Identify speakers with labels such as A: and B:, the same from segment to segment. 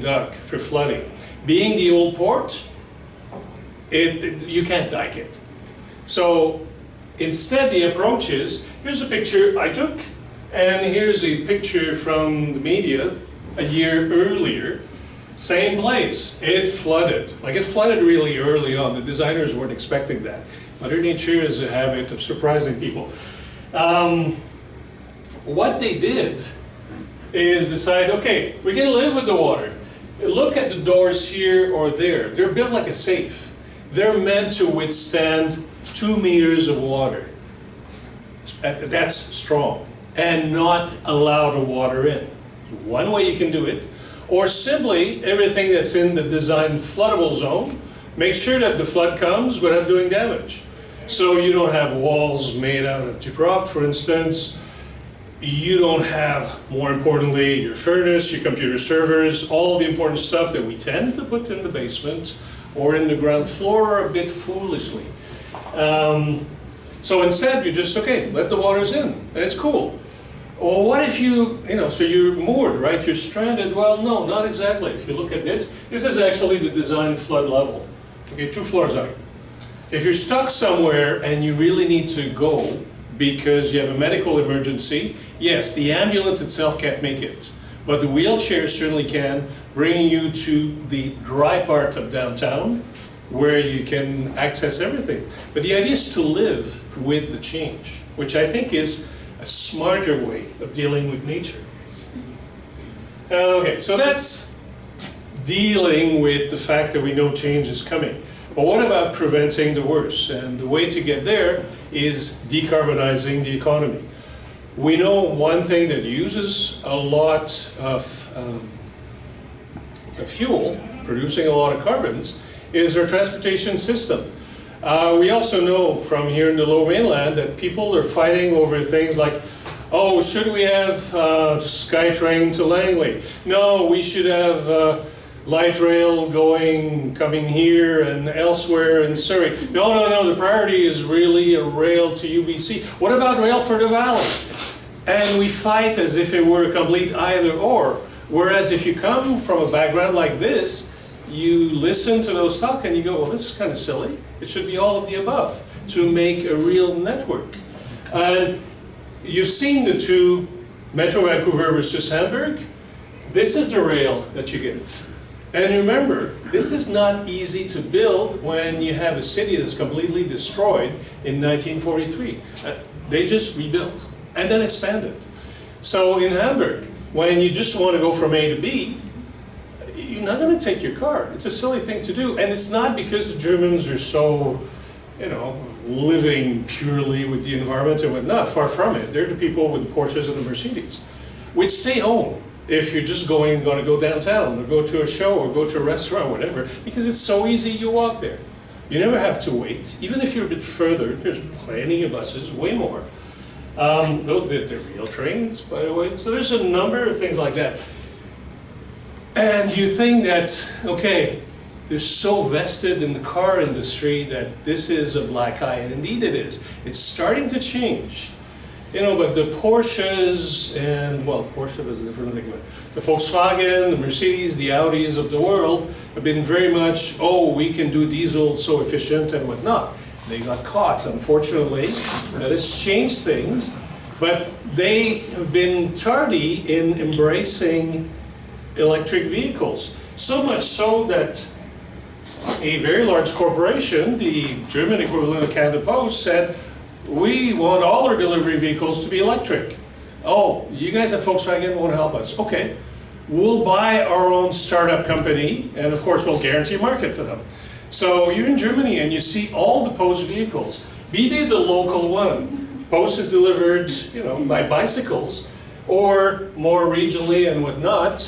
A: dug for flooding. Being the old port, you can't dike it. So instead the approach is, here's a picture I took, and here's a picture from the media a year earlier. Same place, it flooded. Like, it flooded really early on. The designers weren't expecting that. Mother Nature has a habit of surprising people. What they did is decide, okay, we can live with the water. Look at the doors here or there. They're built like a safe. They're meant to withstand 2 meters of water. That's strong. And not allow the water in. One way you can do it, or simply everything that's in the design floodable zone, make sure that the flood comes without doing damage. So you don't have walls made out of gyprock, for instance. You don't have, more importantly, your furnace, your computer servers, all the important stuff that we tend to put in the basement or in the ground floor a bit foolishly. So instead, you just, okay, let the waters in, and it's cool. Or what if so you're moored, right? You're stranded. Well, no, not exactly. If you look at this is actually the design flood level. Okay, 2 floors up. If you're stuck somewhere and you really need to go because you have a medical emergency, yes, the ambulance itself can't make it, but the wheelchair certainly can, bringing you to the dry part of downtown where you can access everything. But the idea is to live with the change, which I think is a smarter way of dealing with nature. Okay, so that's dealing with the fact that we know change is coming. But what about preventing the worst? And the way to get there is decarbonizing the economy. We know one thing that uses a lot of fuel, producing a lot of carbons, is our transportation system. We also know from here in the Lower Mainland that people are fighting over things like, oh, should we have SkyTrain to Langley? No, we should have light rail coming here and elsewhere in Surrey. No, the priority is really a rail to UBC. What about rail for the valley? And we fight as if it were a complete either or. Whereas if you come from a background like this, you listen to those talk and you go, well, this is kind of silly. It should be all of the above to make a real network. You've seen the two, Metro Vancouver versus Hamburg. This is the rail that you get. And remember, this is not easy to build when you have a city that's completely destroyed in 1943. They just rebuilt and then expanded. So in Hamburg, when you just want to go from A to B, you're not going to take your car. It's a silly thing to do. And it's not because the Germans are so, living purely with the environment and whatnot. Far from it. They're the people with the Porsches and the Mercedes, which they own. If you're just going to go downtown or go to a show or go to a restaurant, whatever, because it's so easy, you walk there. You never have to wait. Even if you're a bit further, there's plenty of buses, way more. They're real trains, by the way. So there's a number of things like that. And you think that, okay, they're so vested in the car industry that this is a black eye, and indeed it is. It's starting to change. But the Porsches and, well, Porsche is a different thing, but the Volkswagen, the Mercedes, the Audis of the world have been very much, oh, we can do diesel so efficient and whatnot. They got caught, unfortunately. That has changed things, but they have been tardy in embracing electric vehicles. So much so that a very large corporation, the German equivalent of Canada Post, said, we want all our delivery vehicles to be electric. Oh, you guys at Volkswagen won't help us. Okay, we'll buy our own startup company, and of course we'll guarantee a market for them. So you're in Germany and you see all the Post vehicles, be they the local one. Post is delivered, by bicycles, or more regionally and whatnot.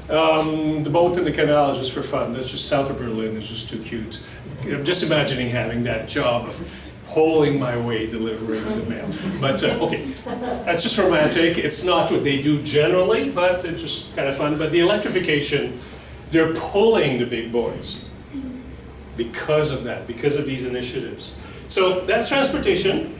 A: The boat in the canal is just for fun. That's just south of Berlin. It's just too cute. I'm just imagining having that job of pulling my way delivering the mail. But okay, that's just romantic. It's not what they do generally, but it's just kind of fun. But the electrification, they're pulling the big boys because of that, because of these initiatives. So that's transportation,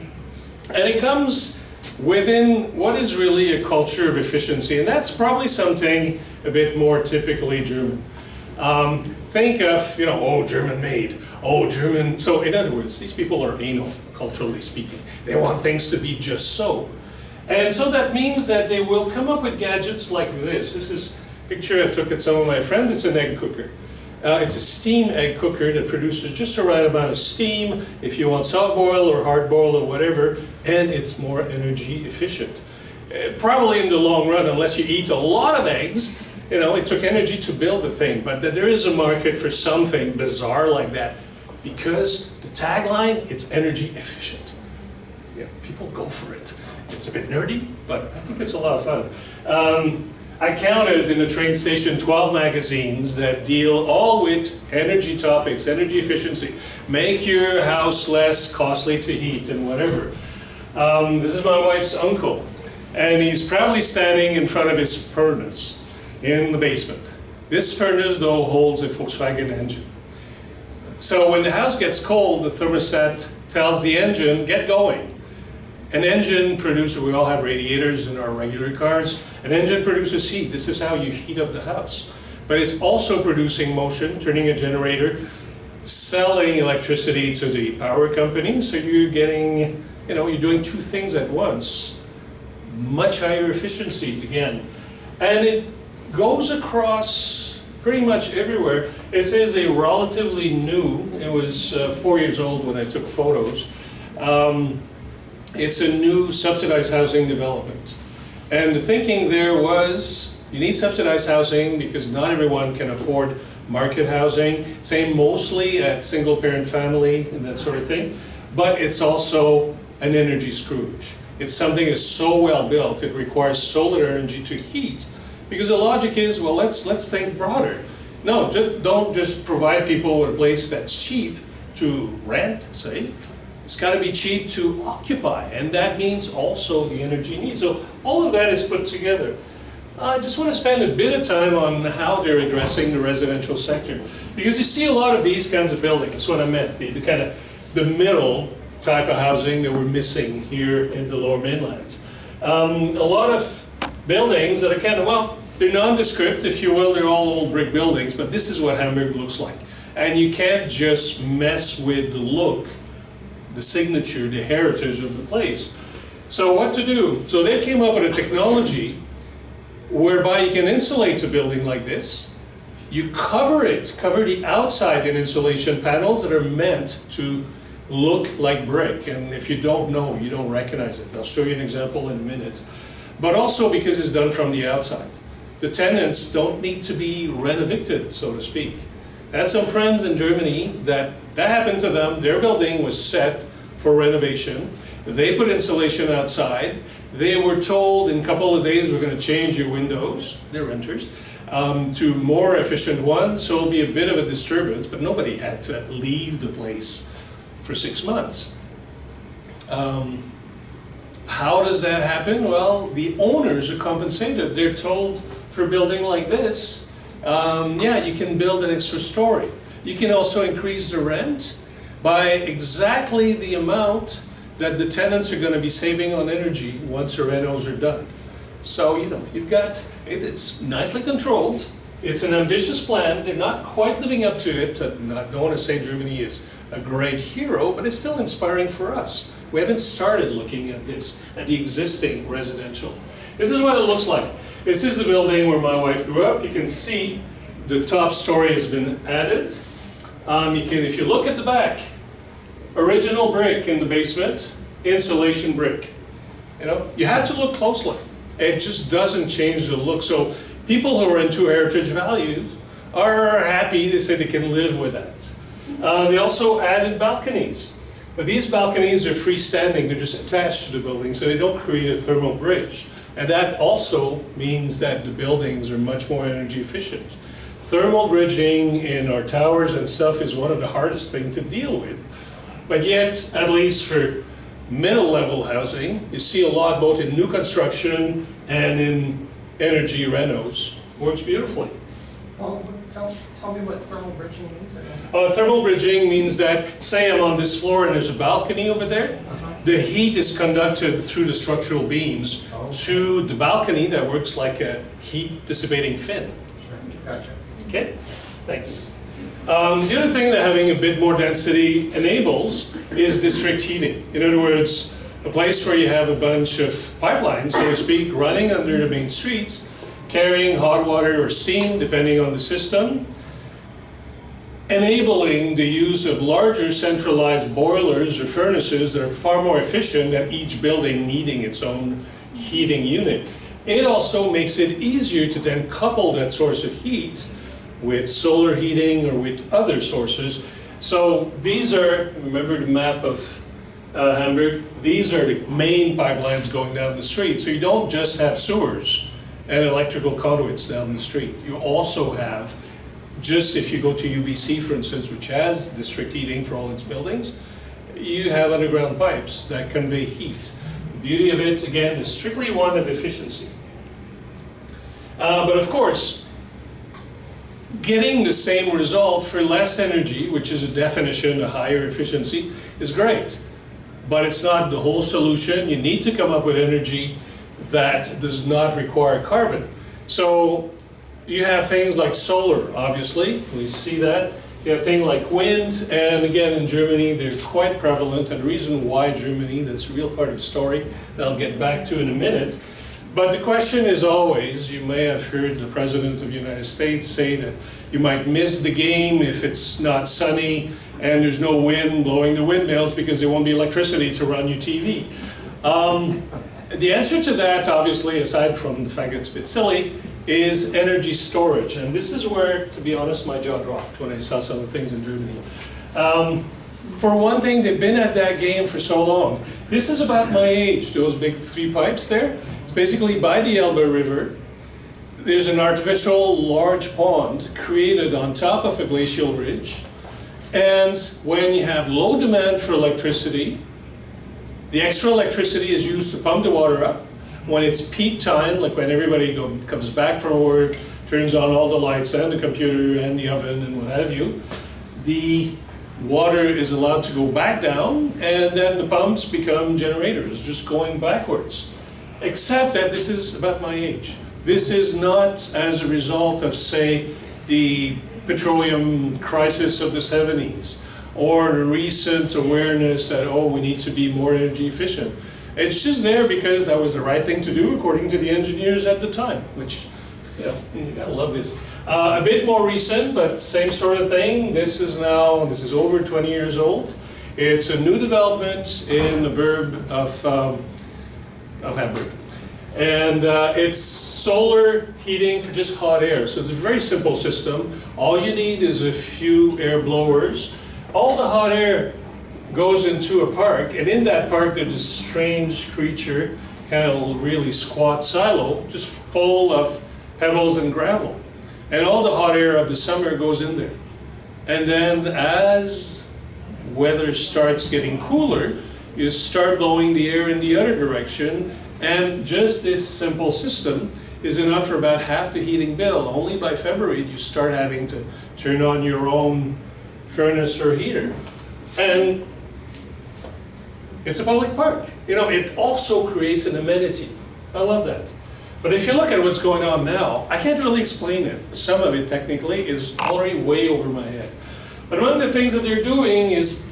A: and it comes within what is really a culture of efficiency, and that's probably something a bit more typically German. Think of, you know, oh, German made, oh, German. So in other words, these people are anal, culturally speaking. They want things to be just so. And so that means that they will come up with gadgets like this. This is a picture I took at some of my friends. It's an egg cooker. It's a steam egg cooker that produces just the right amount of steam if you want soft boil or hard boil or whatever, and it's more energy efficient. Probably in the long run, unless you eat a lot of eggs, you know, it took energy to build the thing, but there is a market for something bizarre like that because the tagline, it's energy efficient. Yeah, people go for it. It's a bit nerdy, but I think it's a lot of fun. I counted in the train station 12 magazines that deal all with energy topics, energy efficiency. Make your house less costly to heat and whatever. This is my wife's uncle, and he's proudly standing in front of his furnace in the basement. This furnace, though, holds a Volkswagen engine. So when the house gets cold, the thermostat tells the engine, get going. An engine produces, we all have radiators in our regular cars, an engine produces heat. This is how you heat up the house. But it's also producing motion, turning a generator, selling electricity to the power company. So you're getting, you know, you're doing two things at once. Much higher efficiency again. And it goes across pretty much everywhere. This is a relatively new, it was 4 years old when I took photos. It's a new subsidized housing development. And the thinking there was, you need subsidized housing because not everyone can afford market housing. It's aimed mostly at single parent family and that sort of thing. But it's also an energy Scrooge. It's something that's so well built, it requires solar energy to heat. Because the logic is, well, let's think broader. No, don't just provide people with a place that's cheap to rent, say. It's got to be cheap to occupy, and that means also the energy needs. So all of that is put together. I just want to spend a bit of time on how they're addressing the residential sector. Because you see a lot of these kinds of buildings, that's what I meant, the kind of the middle type of housing that we're missing here in the Lower Mainland. A lot of buildings that are kind of, well, they're nondescript, if you will, they're all old brick buildings, but this is what Hamburg looks like. And you can't just mess with the look, the signature, the heritage of the place. So what to do? So they came up with a technology whereby you can insulate a building like this. You cover it, cover the outside in insulation panels that are meant to look like brick. And if you don't know, you don't recognize it. I'll show you an example in a minute. But also because it's done from the outside. The tenants don't need to be renovicted, so to speak. I had some friends in Germany that happened to them. Their building was set for renovation. They put insulation outside. They were told in a couple of days, we're going to change your windows, they're renters, to more efficient ones. So it'll be a bit of a disturbance, but nobody had to leave the place for 6 months. How does that happen? Well, the owners are compensated. They're told for building like this, yeah, you can build an extra story. You can also increase the rent by exactly the amount that the tenants are going to be saving on energy once the renos are done. So, you know, you've got, it's nicely controlled. It's an ambitious plan. They're not quite living up to it. Don't want to say Germany is a great hero, but it's still inspiring for us. We haven't started looking at this, at the existing residential. This is what it looks like. This is the building where my wife grew up. You can see the top story has been added. If you look at the back, original brick in the basement, insulation brick. You know, you have to look closely. It just doesn't change the look. So people who are into heritage values are happy. They say they can live with that. They also added balconies. But these balconies are freestanding. They're just attached to the building, so they don't create a thermal bridge. And that also means that the buildings are much more energy efficient. Thermal bridging in our towers and stuff is one of the hardest things to deal with. But yet, at least for middle level housing, you see a lot both in new construction and in energy renos. Works beautifully.
B: Well, tell me what thermal bridging means again.
A: Thermal bridging means that, say I'm on this floor and there's a balcony over there. The heat is conducted through the structural beams to the balcony that works like a heat dissipating fin.
B: Sure, gotcha.
A: Okay, thanks. The other thing that having a bit more density enables is district heating. In other words, a place where you have a bunch of pipelines, so to speak, running under the main streets, carrying hot water or steam, depending on the system, enabling the use of larger centralized boilers or furnaces that are far more efficient than each building needing its own heating unit. It also makes it easier to then couple that source of heat with solar heating or with other sources. So these are, remember the map of Hamburg? These are the main pipelines going down the street. So you don't just have sewers and electrical conduits down the street. You also have, just if you go to UBC, for instance, which has district heating for all its buildings, you have underground pipes that convey heat. The beauty of it, again, is strictly one of efficiency. But of course, getting the same result for less energy, which is a definition, a higher efficiency, is great. But it's not the whole solution. You need to come up with energy that does not require carbon. So you have things like solar, obviously, we see that. You have things like wind, and again in Germany they're quite prevalent, and the reason why Germany, that's a real part of the story that I'll get back to in a minute. But the question is always, you may have heard the President of the United States say that you might miss the game if it's not sunny and there's no wind blowing the windmills because there won't be electricity to run your TV. The answer to that, obviously, aside from the fact that it's a bit silly, is energy storage. And this is where, to be honest, my jaw dropped when I saw some of the things in Germany. For one thing, they've been at that game for so long. This is about my age, those big 3 pipes there. It's basically by the Elbe River. There's an artificial large pond created on top of a glacial ridge. And when you have low demand for electricity, the extra electricity is used to pump the water up. When it's peak time, like when everybody comes back from work, turns on all the lights and the computer and the oven and what have you, the water is allowed to go back down, and then the pumps become generators, just going backwards. Except that this is about my age. This is not as a result of, say, the petroleum crisis of the 70s, or the recent awareness that, oh, we need to be more energy efficient. It's just there because that was the right thing to do according to the engineers at the time, which, you gotta love this. A bit more recent, but same sort of thing. This is over 20 years old. It's a new development in the burb of Hamburg. And it's solar heating for just hot air. So it's a very simple system. All you need is a few air blowers. All the hot air goes into a park, and in that park there's this strange creature, kind of really squat silo, just full of pebbles and gravel. And all the hot air of the summer goes in there. And then as weather starts getting cooler, you start blowing the air in the other direction, and just this simple system is enough for about half the heating bill. Only by February you start having to turn on your own furnace or heater. And it's a public park. It also creates an amenity. I love that. But if you look at what's going on now, I can't really explain it. Some of it technically is already way over my head. But one of the things that they're doing is,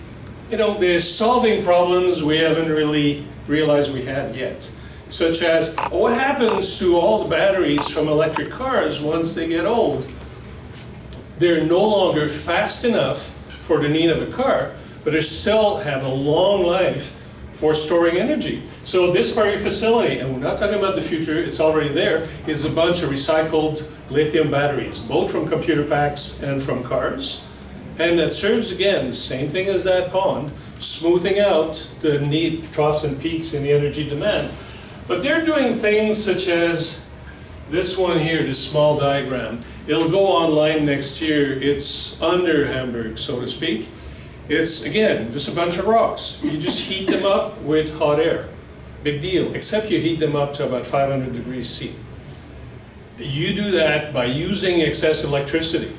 A: they're solving problems we haven't really realized we have yet. Such as, what happens to all the batteries from electric cars once they get old? They're no longer fast enough for the need of a car, but they still have a long life for storing energy. So this very facility, and we're not talking about the future, it's already there, is a bunch of recycled lithium batteries, both from computer packs and from cars. And that serves, again, the same thing as that pond, smoothing out the need, troughs and peaks in the energy demand. But they're doing things such as this one here, this small diagram. It'll go online next year. It's under Hamburg, so to speak. It's, again, just a bunch of rocks. You just heat them up with hot air. Big deal, except you heat them up to about 500 degrees C. You do that by using excess electricity.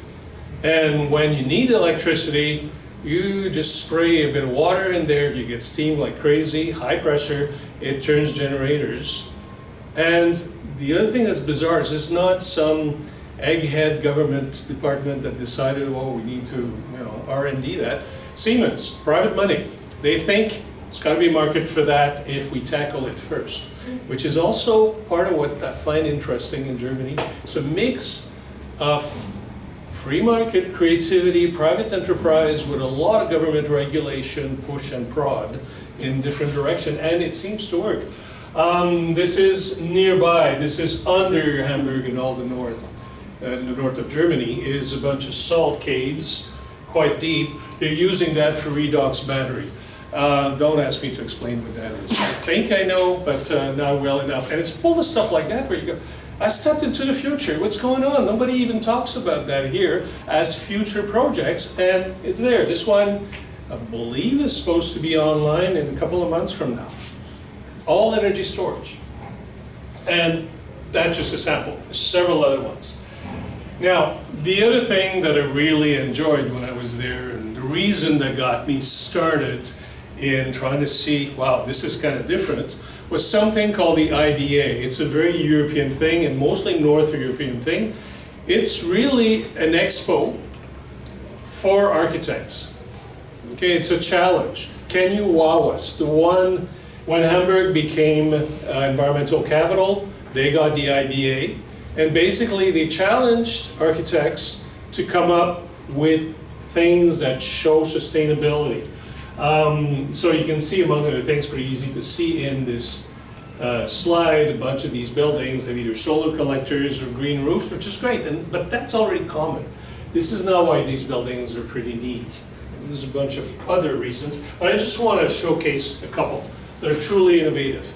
A: And when you need electricity, You just spray a bit of water in there, you get steam like crazy, high pressure, it turns generators. And the other thing that's bizarre is it's not some egghead government department that decided, oh, we need to, R&D that. Siemens, private money. They think there's got to be a market for that if we tackle it first, which is also part of what I find interesting in Germany. It's a mix of free market, creativity, private enterprise with a lot of government regulation, push and prod in different direction, and it seems to work. This is nearby, this is under Hamburg and all the north of Germany, is a bunch of salt caves, quite deep. They're using that for redox battery. Don't ask me to explain what that is. I think I know, but not well enough. And it's full of stuff like that where you go, I stepped into the future. What's going on? Nobody even talks about that here as future projects, and it's there. This one, I believe, is supposed to be online in a couple of months from now. All energy storage. And that's just a sample. There's several other ones. Now, the other thing that I really enjoyed when I was there, and the reason that got me started in trying to see, wow, this is kind of different, was something called the IDA. It's a very European thing, and mostly North European thing. It's really an expo for architects. Okay, it's a challenge. Can you wow us? The one, when Hamburg became environmental capital, they got the IDA, and basically they challenged architects to come up with things that show sustainability. So you can see, among other things, pretty easy to see in this slide, a bunch of these buildings have either solar collectors or green roofs, which is great, but that's already common. This is not why these buildings are pretty neat. There's a bunch of other reasons, but I just want to showcase a couple that are truly innovative.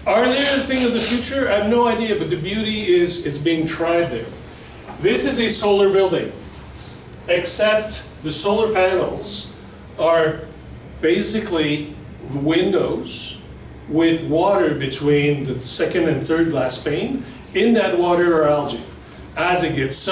A: Are they a thing of the future? I have no idea, but the beauty is it's being tried there. This is a solar building, except the solar panels are basically windows with water between the second and third glass pane. In that water are algae. As it gets